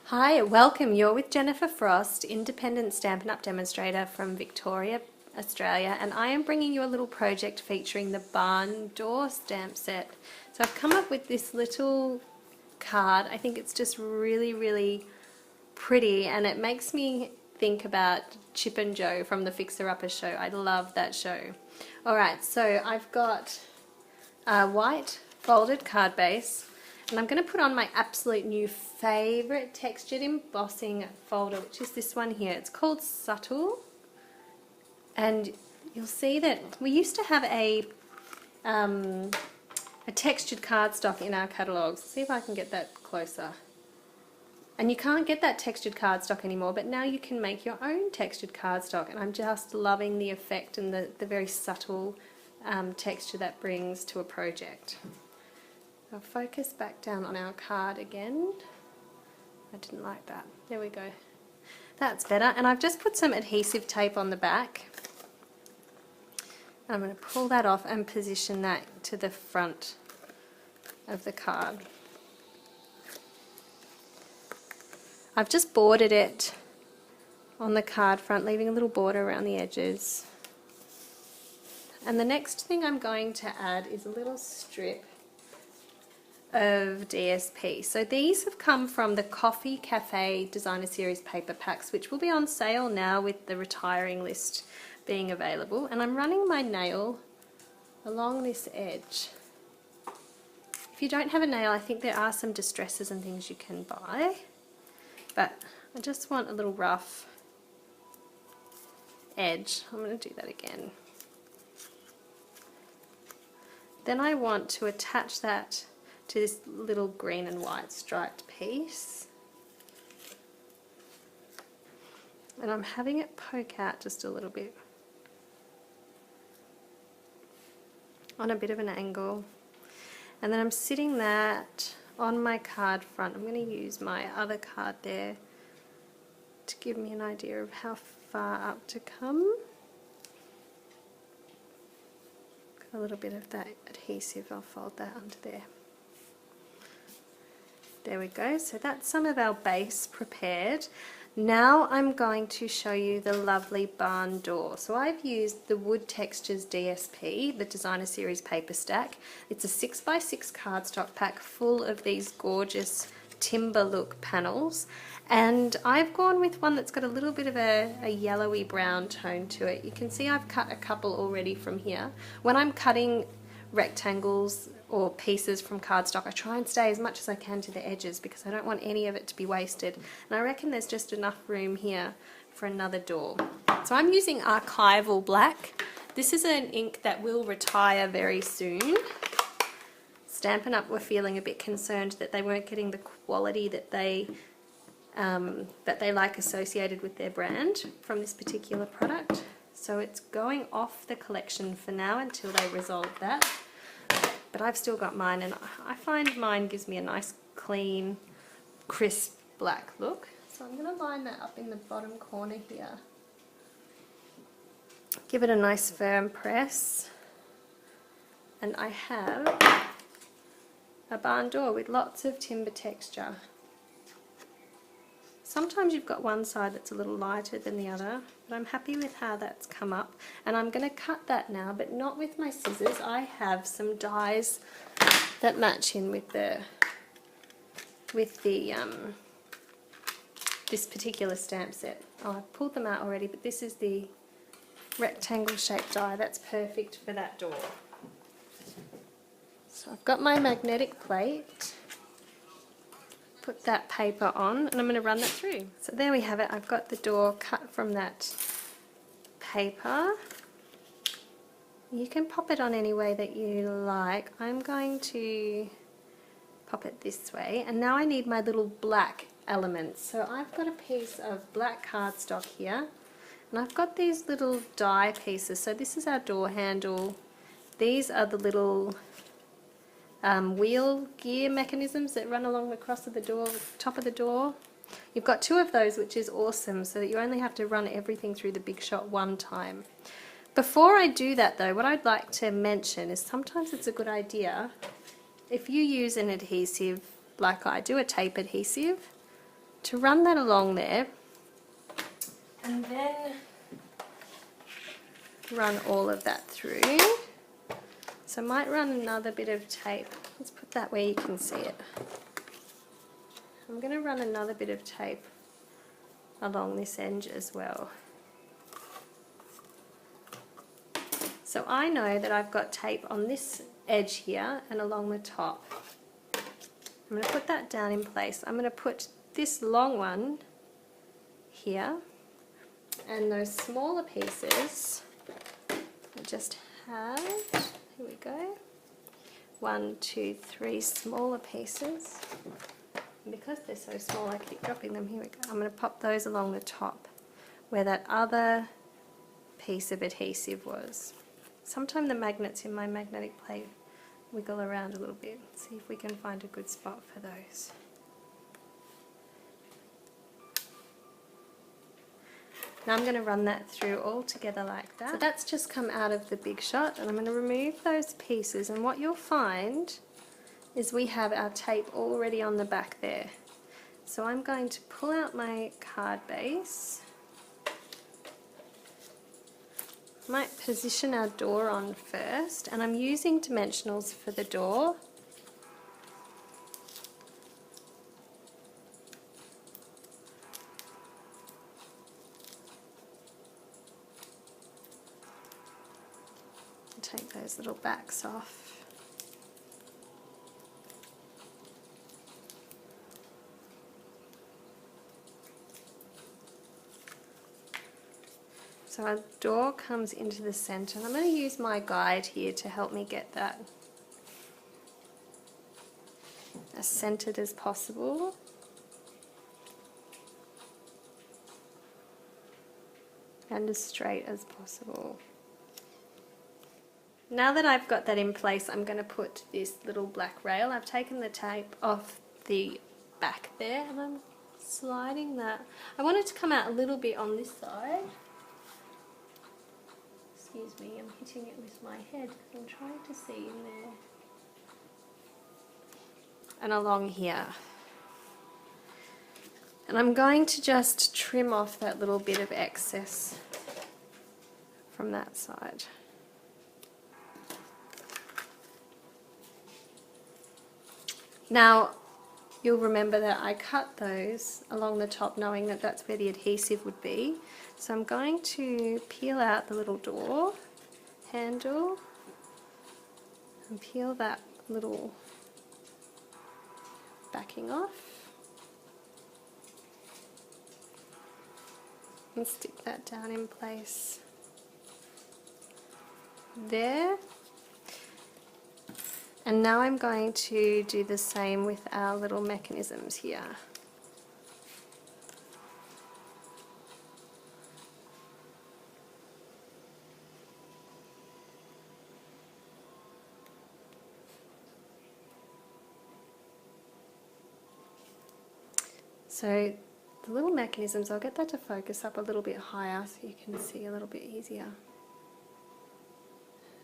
Hi, welcome. You're with Jennifer Frost, independent Stampin' Up! Demonstrator from Victoria, Australia, and I am bringing you a little project featuring the barn door stamp set. So I've come up with this little card. I think it's just really pretty, and it makes me think about Chip and Jo from the Fixer Upper show. I love that show. Alright, so I've got a white folded card base, and I'm going to put on my absolute new favourite textured embossing folder, which is this one here. It's called Subtle, and you'll see that we used to have a textured cardstock in our catalogues. See if I can get that closer. And you can't get that textured cardstock anymore, but now you can make your own textured cardstock, and I'm just loving the effect and the very subtle texture that brings to a project. I'll focus back down on our card again. I didn't like that. There we go. That's better. And I've just put some adhesive tape on the back. I'm going to pull that off and position that to the front of the card. I've just bordered it on the card front, leaving a little border around the edges. And the next thing I'm going to add is a little strip of DSP. So these have come from the Coffee Cafe Designer Series paper packs, which will be on sale now with the retiring list being available. And I'm running my nail along this edge. If you don't have a nail, I think there are some distresses and things you can buy, but I just want a little rough edge. I'm going to do that again. Then I want to attach that to this little green and white striped piece, and I'm having it poke out just a little bit on a bit of an angle, and then I'm sitting that on my card front. I'm going to use my other card there to give me an idea of how far up to come. Got a little bit of that adhesive, I'll fold that under there. There we go. So that's some of our base prepared. Now I'm going to show you the lovely barn door. So I've used the Wood Textures DSP, the Designer Series paper stack. It's a 6x6 cardstock pack full of these gorgeous timber look panels, and I've gone with one that's got a little bit of a yellowy brown tone to it. You can see I've cut a couple already from here. When I'm cutting rectangles or pieces from cardstock, I try and stay as much as I can to the edges because I don't want any of it to be wasted, and I reckon there's just enough room here for another door. So I'm using Archival Black. This is an ink that will retire very soon. Stampin' Up! Were feeling a bit concerned that they weren't getting the quality that they like associated with their brand from this particular product. So it's going off the collection for now until they resolve that. But I've still got mine, and I find mine gives me a nice clean, crisp black look. So I'm going to line that up in the bottom corner here. Give it a nice firm press. And I have a barn door with lots of timber texture. Sometimes you've got one side that's a little lighter than the other, but I'm happy with how that's come up, and I'm going to cut that now, but not with my scissors. I have some dies that match in with this particular stamp set. Oh, I've pulled them out already, but this is the rectangle shaped die that's perfect for that door. So I've got my magnetic plate. Put that paper on, and I'm going to run that through. So there we have it. I've got the door cut from that paper. You can pop it on any way that you like. I'm going to pop it this way, and now I need my little black elements. So I've got a piece of black cardstock here, and I've got these little die pieces. So this is our door handle. These are the little wheel gear mechanisms that run along the cross of the door, top of the door. You've got two of those, which is awesome, so that you only have to run everything through the Big Shot one time. Before I do that though, what I'd like to mention is sometimes it's a good idea, if you use an adhesive like I do, a tape adhesive, to run that along there, and then run all of that through. So I might run another bit of tape. Let's put that where you can see it. I'm going to run another bit of tape along this edge as well. So I know that I've got tape on this edge here and along the top. I'm going to put that down in place. I'm going to put this long one here, and those smaller pieces I just have, here we go, 1, 2, 3 smaller pieces. And because they're so small I keep dropping them, here we go. I'm going to pop those along the top where that other piece of adhesive was. Sometimes the magnets in my magnetic plate wiggle around a little bit. See if we can find a good spot for those. Now I'm going to run that through all together like that. So that's just come out of the big shot, and I'm going to remove those pieces, and what you'll find is we have our tape already on the back there. So I'm going to pull out my card base. Might position our door on first, and I'm using dimensionals for the door. Take those little backs off. So our door comes into the center, and I'm going to use my guide here to help me get that as centered as possible. And as straight as possible. Now that I've got that in place, I'm going to put this little black rail. I've taken the tape off the back there, and I'm sliding that. I want it to come out a little bit on this side. Excuse me, I'm hitting it with my head because I'm trying to see in there. And along here. And I'm going to just trim off that little bit of excess from that side. Now, you'll remember that I cut those along the top knowing that that's where the adhesive would be. So I'm going to peel out the little door handle and peel that little backing off and stick that down in place there. And now I'm going to do the same with our little mechanisms here. So the little mechanisms, I'll get that to focus up a little bit higher so you can see a little bit easier.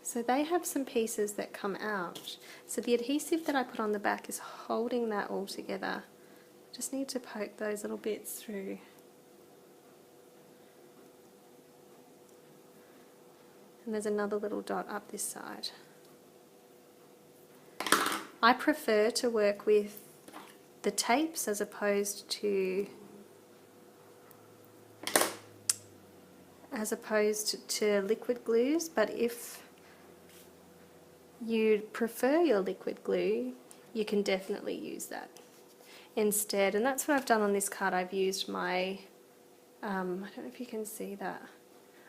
So they have some pieces that come out. So the adhesive that I put on the back is holding that all together. I just need to poke those little bits through. And there's another little dot up this side. I prefer to work with the tapes as opposed to liquid glues, but if you prefer your liquid glue, you can definitely use that instead. And that's what I've done on this card. I've used my, I don't know if you can see that,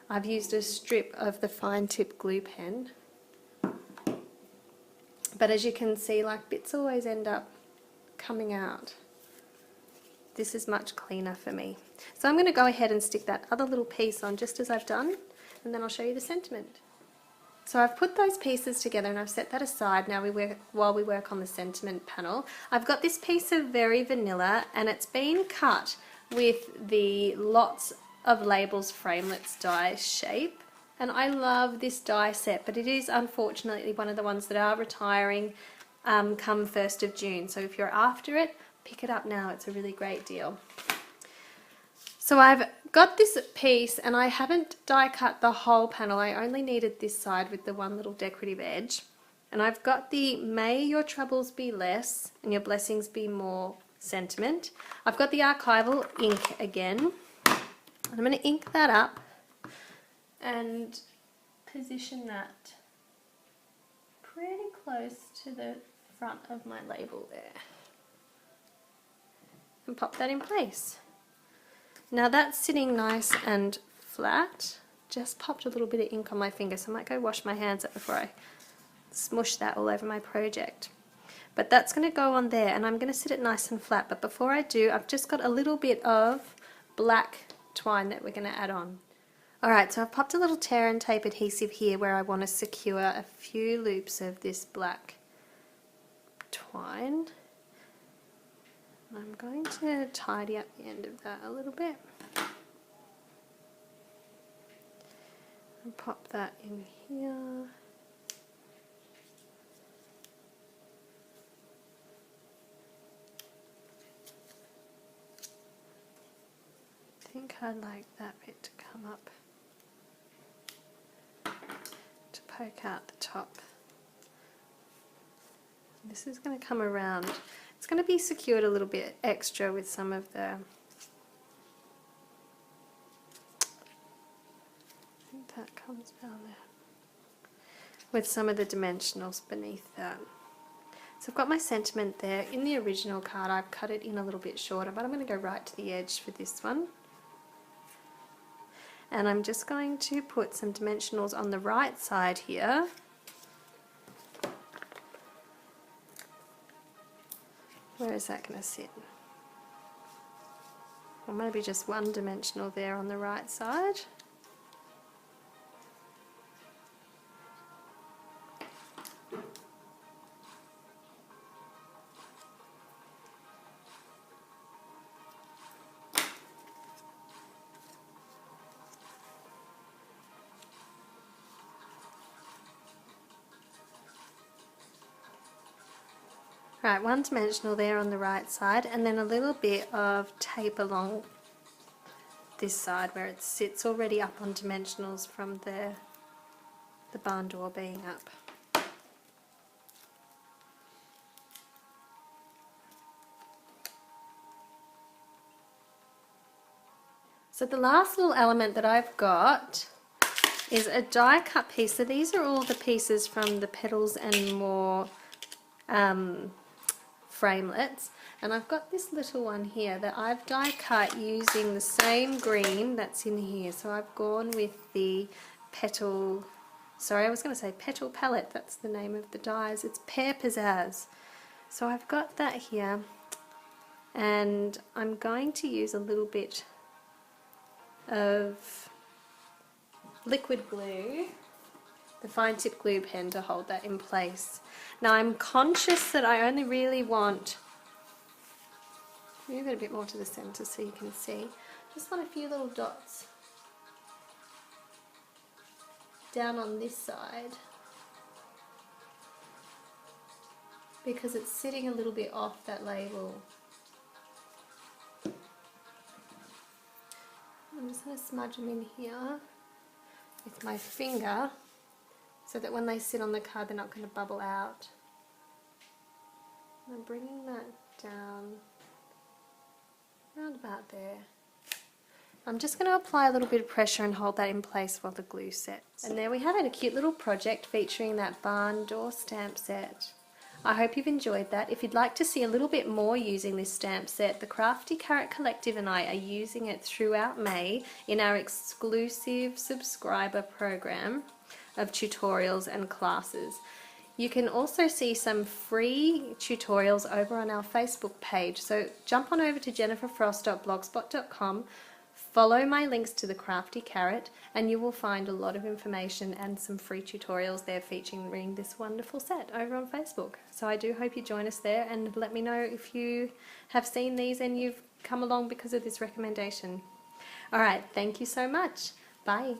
I've used a strip of the fine tip glue pen, but as you can see, like, bits always end up coming out. This is much cleaner for me. So I'm going to go ahead and stick that other little piece on just as I've done, and then I'll show you the sentiment. So I've put those pieces together and I've set that aside now while we work on the sentiment panel. I've got this piece of Very Vanilla, and it's been cut with the Lots of Labels Framelits die shape. And I love this die set, but it is unfortunately one of the ones that are retiring come 1st of June. So if you're after it, pick it up now. It's a really great deal. So I've got this piece and I haven't die cut the whole panel. I only needed this side with the one little decorative edge. And I've got the May Your Troubles Be Less and Your Blessings Be More sentiment. I've got the archival ink again. And I'm going to ink that up and position that pretty close to the front of my label there. And pop that in place. Now that's sitting nice and flat. Just popped a little bit of ink on my finger, so I might go wash my hands up before I smush that all over my project. But that's going to go on there, and I'm going to sit it nice and flat. But before I do, I've just got a little bit of black twine that we're going to add on. Alright, so I've popped a little tear and tape adhesive here where I want to secure a few loops of this black twine. I'm going to tidy up the end of that a little bit and pop that in here. I think I'd like that bit to come up to poke out the top. This is going to come around. It's going to be secured a little bit extra with some of the, I think that comes down there, with some of the dimensionals beneath that. So I've got my sentiment there. In the original card I've cut it in a little bit shorter, but I'm going to go right to the edge for this one. And I'm just going to put some dimensionals on the right side here. Where is that going to sit? Or maybe just one dimensional there on the right side. Right, one dimensional there on the right side, and then a little bit of tape along this side where it sits already up on dimensionals from the barn door being up. So the last little element that I've got is a die cut piece. So these are all the pieces from the Petals and More framelits, and I've got this little one here that I've die cut using the same green that's in here. So I've gone with the petal, sorry I was going to say petal palette, that's the name of the dies, it's Pear Pizzazz. So I've got that here, and I'm going to use a little bit of liquid glue, the fine tip glue pen, to hold that in place. Now I'm conscious that I only really want, move it a bit more to the center so you can see, just want a few little dots down on this side because it's sitting a little bit off that label. I'm just going to smudge them in here with my finger so that when they sit on the card they're not going to bubble out. I'm bringing that down around about there. I'm just going to apply a little bit of pressure and hold that in place while the glue sets. And there we have it, a cute little project featuring that barn door stamp set. I hope you've enjoyed that. If you'd like to see a little bit more using this stamp set, the Crafty Carrot Collective and I are using it throughout May in our exclusive subscriber program of tutorials and classes. You can also see some free tutorials over on our Facebook page. So jump on over to jenniferfrost.blogspot.com, follow my links to the Crafty Carrot, and you will find a lot of information and some free tutorials there featuring this wonderful set over on Facebook. So I do hope you join us there, and let me know if you have seen these and you've come along because of this recommendation. Alright, thank you so much. Bye.